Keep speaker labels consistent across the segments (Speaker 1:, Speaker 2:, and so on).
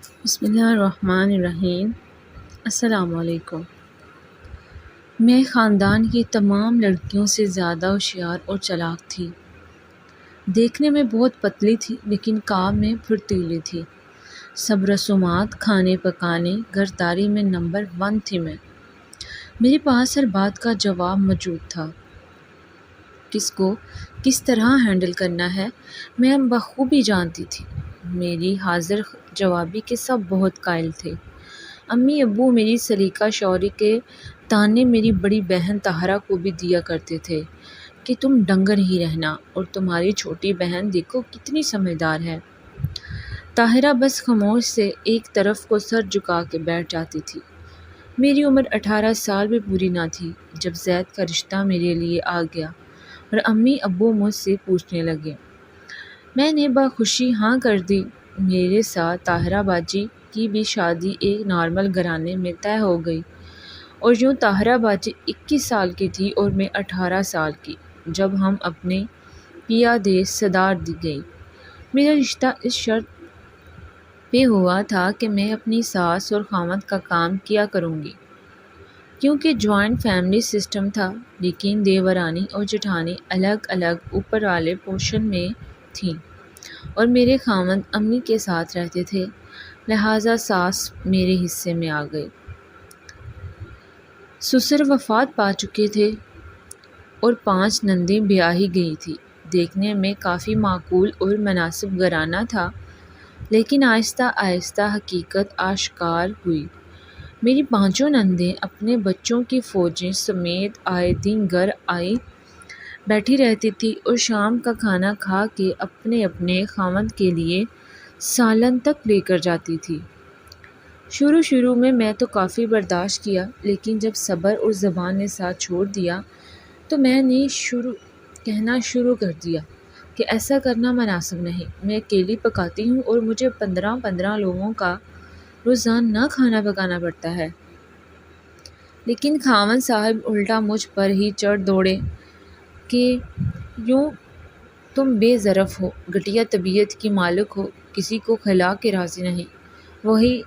Speaker 1: بسم اللہ الرحمن الرحیم۔ السلام علیکم۔ میں خاندان کی تمام لڑکیوں سے زیادہ ہوشیار اور چالاک تھی۔ دیکھنے میں بہت پتلی تھی لیکن کام میں پھرتیلی تھی۔ سب رسومات، کھانے پکانے، گھرداری میں نمبر 1 تھی میں۔ میرے پاس ہر بات کا جواب موجود تھا۔ کس کو کس طرح ہینڈل کرنا ہے میں بخوبی جانتی تھی۔ میری حاضر جوابی کے سب بہت قائل تھے۔ امی ابو میری سلیقہ شعوری کے طعنے میری بڑی بہن طاہرہ کو بھی دیا کرتے تھے کہ تم ڈنگر ہی رہنا، اور تمہاری چھوٹی بہن دیکھو کتنی سمجھدار ہے۔ طاہرہ بس خاموش سے ایک طرف کو سر جھکا کے بیٹھ جاتی تھی۔ میری عمر 18 سال بھی پوری نہ تھی جب زید کا رشتہ میرے لیے آ گیا اور امی ابو مجھ سے پوچھنے لگے۔ میں نے بخوشی ہاں کر دی۔ میرے ساتھ طاہرہ باجی کی بھی شادی ایک نارمل گھرانے میں طے ہو گئی، اور یوں طاہرہ باجی 21 سال کی تھی اور میں 18 سال کی جب ہم اپنے پیا دیش صدار دی گئی۔ میرا رشتہ اس شرط پہ ہوا تھا کہ میں اپنی ساس اور خامند کا کام کیا کروں گی، کیونکہ جوائنٹ فیملی سسٹم تھا، لیکن دیورانی اور جٹھانی الگ الگ اوپر والے پورشن میں تھیں اور میرے خامند امی کے ساتھ رہتے تھے، لہٰذا ساس میرے حصے میں آ گئی۔ سسر وفات پا چکے تھے اور 5 نندیں بیاہی گئی تھی۔ دیکھنے میں کافی معقول اور مناسب گھرانہ تھا، لیکن آہستہ آہستہ حقیقت آشکار ہوئی۔ میری 5 نندیں اپنے بچوں کی فوجیں سمیت آئے دن گھر آئی بیٹھی رہتی تھی اور شام کا کھانا کھا کے اپنے اپنے خامند کے لیے سالن تک لے کر جاتی تھی۔ شروع میں تو کافی برداشت کیا، لیکن جب صبر اور زبان نے ساتھ چھوڑ دیا تو میں نے کہنا شروع کر دیا کہ ایسا کرنا مناسب نہیں۔ میں اکیلی پکاتی ہوں اور مجھے 15 لوگوں کا روزانہ کھانا پکانا پڑتا ہے۔ لیکن خاوند صاحب الٹا مجھ پر ہی چڑھ دوڑے کہ یوں تم بے ظرف ہو، گھٹیا طبیعت کی مالک ہو، کسی کو کھلا کے راضی نہیں۔ وہی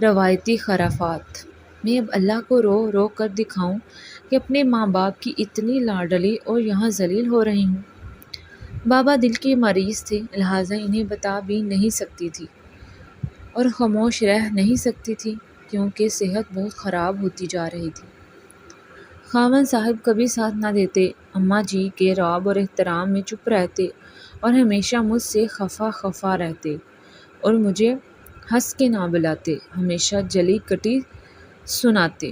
Speaker 1: روایتی خرافات۔ میں اب اللہ کو رو رو کر دکھاؤں کہ اپنے ماں باپ کی اتنی لاڈلی اور یہاں ذلیل ہو رہی ہوں۔ بابا دل کے مریض تھے، لہٰذا انہیں بتا بھی نہیں سکتی تھی اور خاموش رہ نہیں سکتی تھی، کیونکہ صحت بہت خراب ہوتی جا رہی تھی۔ خاوند صاحب کبھی ساتھ نہ دیتے، اماں جی کے رعب اور احترام میں چپ رہتے اور ہمیشہ مجھ سے خفا رہتے اور مجھے ہنس کے نہ بلاتے، ہمیشہ جلی کٹی سناتے۔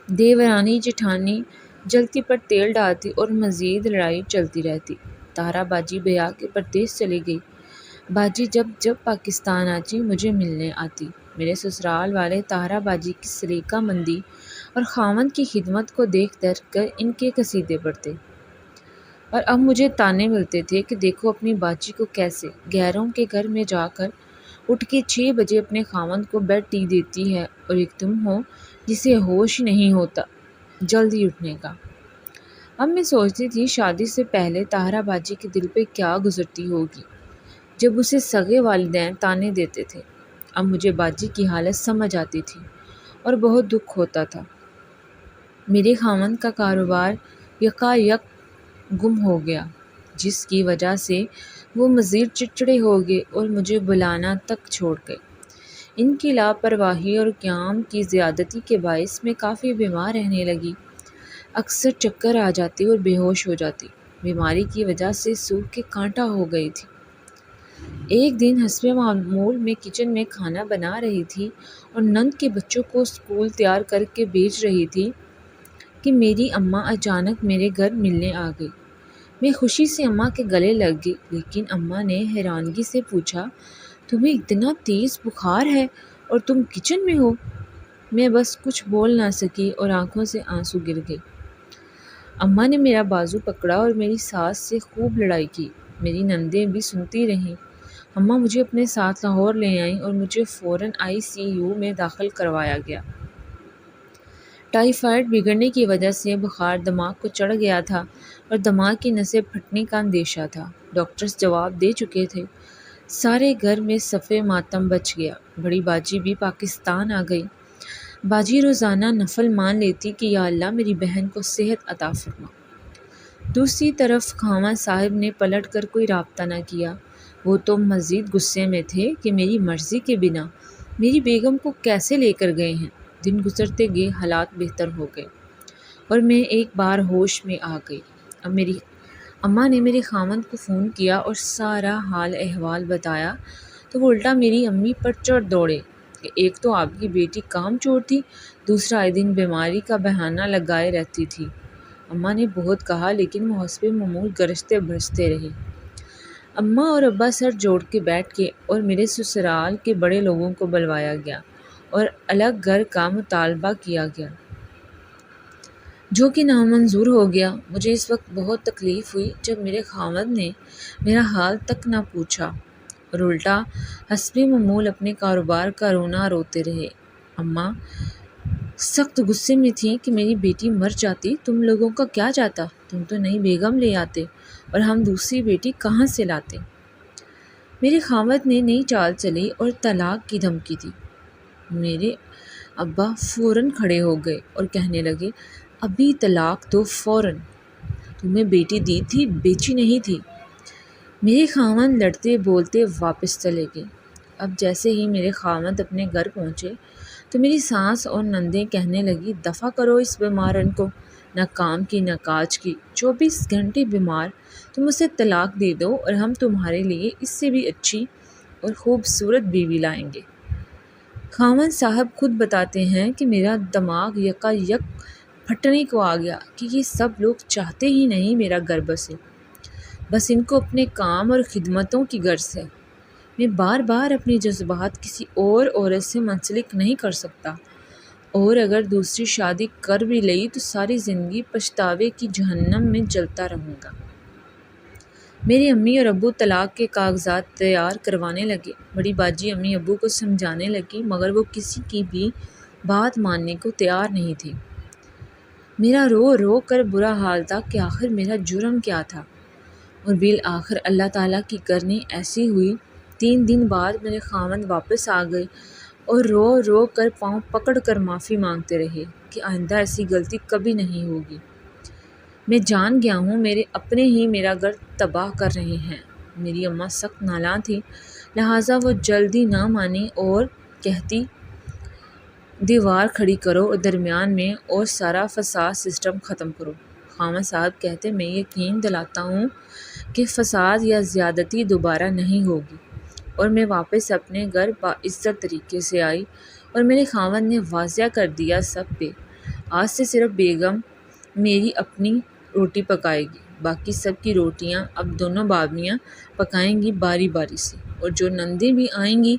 Speaker 1: دیورانی جٹھانی جلتی پر تیل ڈالتی اور مزید لڑائی چلتی رہتی۔ طاہرہ باجی بیاہ کے پردیس چلی گئی۔ باجی جب پاکستان آتی مجھے ملنے آتی۔ میرے سسرال والے طاہرہ باجی کی سلیقہ مندی اور خاوند کی خدمت کو دیکھ کر ان کے قصیدے پڑھتے، اور اب مجھے طعنے ملتے تھے کہ دیکھو اپنی باجی کو کیسے غیروں کے گھر میں جا کر اٹھ کے 6 بجے اپنے خاوند کو بیڈ ٹی دیتی ہے، اور ایک تم ہو جسے ہوش نہیں ہوتا جلدی اٹھنے کا۔ اب میں سوچتی تھی شادی سے پہلے طاہرہ باجی کے دل پہ کیا گزرتی ہوگی جب اسے سگے والدین طعنے دیتے تھے۔ اب مجھے باجی کی حالت سمجھ آتی تھی اور بہت دکھ ہوتا تھا۔ میرے خاوند کا کاروبار یکایک گم ہو گیا، جس کی وجہ سے وہ مزید چڑچڑے ہو گئے اور مجھے بلانا تک چھوڑ گئے۔ ان کی لاپرواہی اور قیام کی زیادتی کے باعث میں کافی بیمار رہنے لگی، اکثر چکر آ جاتی اور بے ہوش ہو جاتی۔ بیماری کی وجہ سے سوکھ کے کانٹا ہو گئی تھی۔ ایک دن حسب معمول میں کچن میں کھانا بنا رہی تھی اور نند کے بچوں کو اسکول تیار کر کے بھیج رہی تھی کہ میری اماں اچانک میرے گھر ملنے آ گئی۔ میں خوشی سے اماں کے گلے لگ گئی، لیکن اماں نے حیرانگی سے پوچھا، تمہیں اتنا تیز بخار ہے اور تم کچن میں ہو؟ میں بس کچھ بول نہ سکی اور آنکھوں سے آنسو گر گئے۔ اماں نے میرا بازو پکڑا اور میری ساس سے خوب لڑائی کی۔ میری نندیں بھی سنتی رہیں۔ اماں مجھے اپنے ساتھ لاہور لے آئیں اور مجھے فوراً ICU میں داخل کروایا گیا۔ ٹائیفائڈ بگڑنے کی وجہ سے بخار دماغ کو چڑھ گیا تھا اور دماغ کی نسیں پھٹنے کا اندیشہ تھا۔ ڈاکٹرز جواب دے چکے تھے، سارے گھر میں صفِ ماتم بچ گیا۔ بڑی باجی بھی پاکستان آ گئی۔ باجی روزانہ نفل مان لیتی کہ یا اللہ میری بہن کو صحت عطا فرما۔ دوسری طرف خاوند صاحب نے پلٹ کر کوئی رابطہ نہ کیا۔ وہ تو مزید غصے میں تھے کہ میری مرضی کے بنا میری بیگم کو کیسے لے کر گئے ہیں۔ دن گزرتے گئے حالات بہتر ہو گئے اور میں ایک بار ہوش میں آ گئی۔ اب میری اماں نے میرے خاوند کو فون کیا اور سارا حال احوال بتایا تو وہ الٹا میری امی پر چڑھ دوڑے کہ ایک تو آپ کی بیٹی کام چور تھی، دوسرا آئے دن بیماری کا بہانہ لگائے رہتی تھی۔ اماں نے بہت کہا لیکن وہ حسب معمول گرجتے برستے رہے۔ اماں اور ابا سر جوڑ کے بیٹھ گئے اور میرے سسرال کے بڑے لوگوں کو بلوایا گیا اور الگ گھر کا مطالبہ کیا گیا، جو کہ نامنظور ہو گیا۔ مجھے اس وقت بہت تکلیف ہوئی جب میرے خاوند نے میرا حال تک نہ پوچھا اور الٹا حسب معمول اپنے کاروبار کا رونا روتے رہے۔ اماں سخت غصے میں تھیں کہ میری بیٹی مر جاتی، تم لوگوں کا کیا جاتا، تم تو نئی بیگم لے آتے اور ہم دوسری بیٹی کہاں سے لاتے۔ میرے خاوند نے نئی چال چلی اور طلاق کی دھمکی دی۔ میرے ابا فوراً کھڑے ہو گئے اور کہنے لگے ابھی طلاق دو فوراً، تمہیں بیٹی دی تھی بیچی نہیں تھی۔ میرے خاوند لڑتے بولتے واپس چلے گئے۔ اب جیسے ہی میرے خاوند اپنے گھر پہنچے تو میری ساس اور نندیں کہنے لگی دفع کرو اس بیمارن کو، نہ کام کی نہ کاج کی، 24 گھنٹے بیمار، تم اسے طلاق دے دو اور ہم تمہارے لیے اس سے بھی اچھی اور خوبصورت بیوی لائیں گے۔ خاوند صاحب خود بتاتے ہیں کہ میرا دماغ یکا یک پھٹنے کو آ گیا کہ یہ سب لوگ چاہتے ہی نہیں میرا گھر بسے، بس ان کو اپنے کام اور خدمتوں کی غرض ہے۔ میں بار بار اپنے جذبات کسی اور عورت سے منسلک نہیں کر سکتا، اور اگر دوسری شادی کر بھی لئی تو ساری زندگی پچھتاوے کی جہنم میں جلتا رہوں گا۔ میری امی اور ابو طلاق کے کاغذات تیار کروانے لگے۔ بڑی باجی امی ابو کو سمجھانے لگی مگر وہ کسی کی بھی بات ماننے کو تیار نہیں تھے۔ میرا رو رو کر برا حال تھا کہ آخر میرا جرم کیا تھا، اور بالآخر اللہ تعالیٰ کی کرنی ایسی ہوئی۔ 3 دن بعد میرے خاوند واپس آ گئے اور رو رو کر پاؤں پکڑ کر معافی مانگتے رہے کہ آئندہ ایسی غلطی کبھی نہیں ہوگی۔ میں جان گیا ہوں میرے اپنے ہی میرا گھر تباہ کر رہے ہیں۔ میری اماں سخت نالاں تھی، لہٰذا وہ جلدی نہ مانی اور کہتی دیوار کھڑی کرو اور درمیان میں اور سارا فساد سسٹم ختم کرو۔ خاوند صاحب کہتے میں یقین دلاتا ہوں کہ فساد یا زیادتی دوبارہ نہیں ہوگی، اور میں واپس اپنے گھر باعزت طریقے سے آئی اور میرے خاوند نے واضح کر دیا سب پہ آج سے صرف بیگم میری اپنی روٹی پکائے گی، باقی سب کی روٹیاں اب دونوں بابیاں پکائیں گی باری باری سے، اور جو نندیں بھی آئیں گی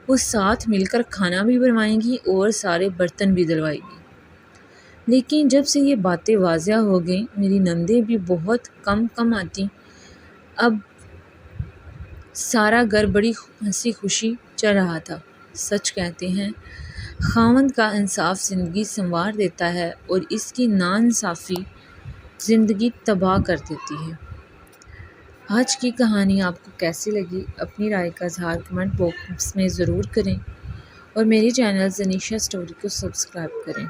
Speaker 1: وہ ساتھ مل کر کھانا بھی بنوائیں گی اور سارے برتن بھی دھلوائیں گی۔ لیکن جب سے یہ باتیں واضح ہو گئیں میری نندیں بھی بہت کم آتی۔ اب سارا گھر بڑی ہنسی خوشی چل رہا تھا۔ سچ کہتے ہیں خاوند کا انصاف زندگی سنوار دیتا ہے اور اس کی ناانصافی زندگی تباہ کر دیتی ہے۔ آج کی کہانی آپ کو کیسی لگی؟ اپنی رائے کا اظہار کمنٹ باکس میں ضرور کریں اور میرے چینل زنیشا اسٹوری کو سبسکرائب کریں۔